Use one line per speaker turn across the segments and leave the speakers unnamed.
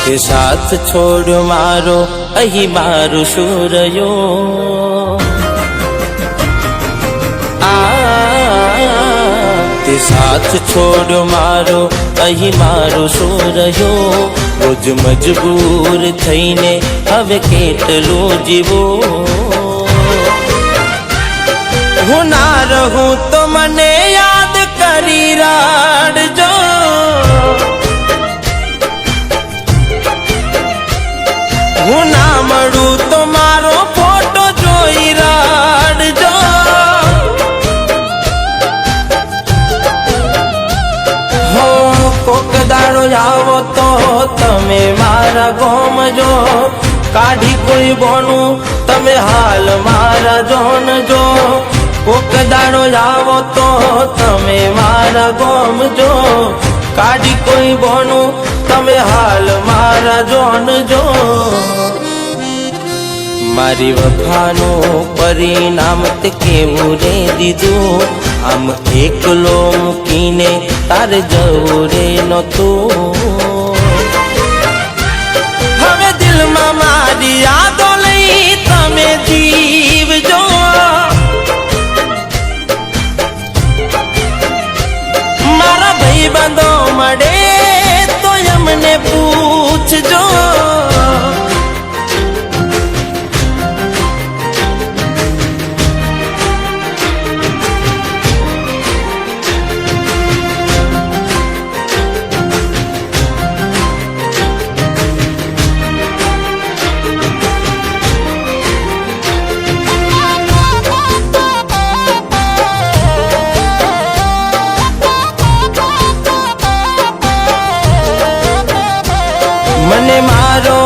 તે સાથ છોડ્યો મારો અહીં મારું શું રહ્યો તે સાથ છોડ્યો મારો અહીં મારું શું રહ્યો રોજ મજબૂર થઈને હવે કેટલું જીવું હું ના રહું તો મને યાદ કરી રાડજો હું ના મળું તો મારો ફોટો જોઈ રાડજો હો કોક દાડો આવો તો તમે મારા ગોમજો કાઢી કોઈ બોનું તમે હાલ મારા જોનજો કોક દાડો આવો તો તમે મારા ગોમજો કાઢી કોઈ બોનું તમે હાલ મારા જોનજો મારી વફાનું પરિણામ તે કેવું રે દીધું આમ એકલો મૂકીને તારે જવું રે નહોતું હવે દિલમાં મારી યાદો લઈ તમે જીવજો મારા ભાઈબંધો મળે તો અમને પૂછજો મને મારો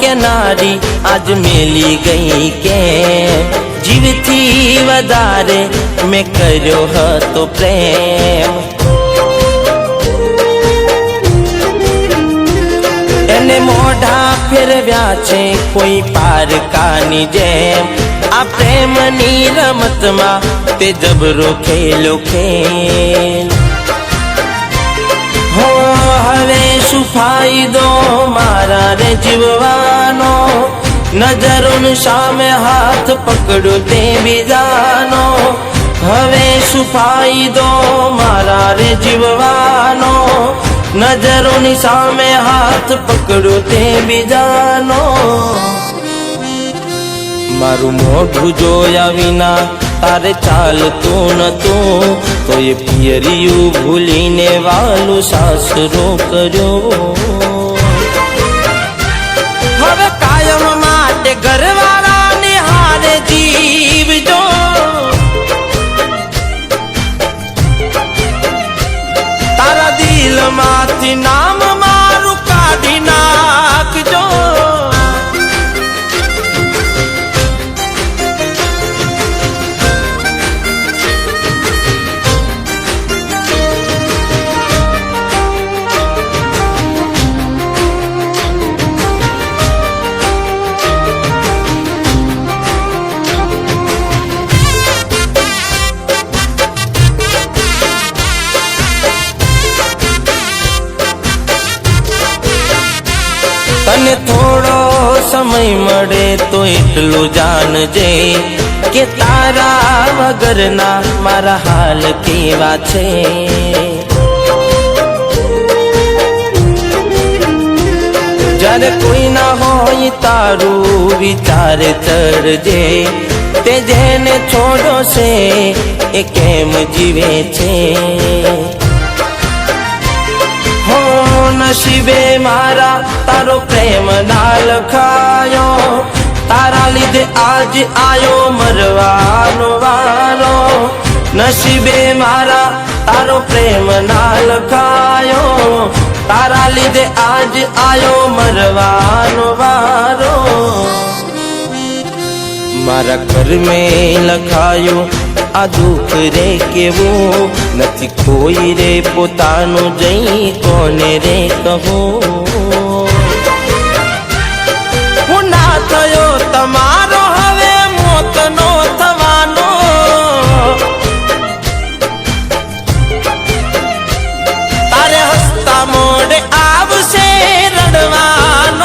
કે નારી આજ મેલી ગઈ કે જીવથી વધારે મેં કર્યો હતો પ્રેમ એને મોઢા ફેરવ્યા છે કોઈ પારકાની જેમ આ પ્રેમની રમતમાં તે જબરો ખેલો ખેલ હવે શું ફાયદો મારા રે જીવવાનો નજરોની સામે હાથ પકડો તે બીજાનો હવે શું ફાયદો મારા રે જીવવાનો નજરોની સામે હાથ પકડો તે બીજાનો મારું મોઢું જોયા વિના તારે ચાલતું નતું તો એ પિયરિયું ભૂલીને વાલું સાસરો કર્યો હવે કાયમ માટે ઘરવાળાની હારે જીવજો તારા દિલમાંથી નામ મારું કાઢી નાખજો તને થોડો સમય મળે તો એટલું જાણજે કે તારા વગરના મારા હાલ કેવા છે જ્યારે કોઈ ના હોય તારું વિચાર ચડજે તે જેને છોડો છે એ કેમ જીવે છે નસીબે મારા તારો પ્રેમ ના લખાયો તારા લીધે આજ આયો મરવાનો વારો નસીબે મારા તારો પ્રેમ ના લખાયો તારા લીધે આજ આયો મરવાનો વારો મારા ઘર મેં લખાયો આ દુઃખ રે કેવું નથી કોઈ રે પોતાનું જઈ કોને રે કહું હું ના થયો તમારો હવે મોતનો થવાનો તારે હસતા મોડે આવશે રડવાનો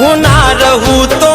હું ના રહું તો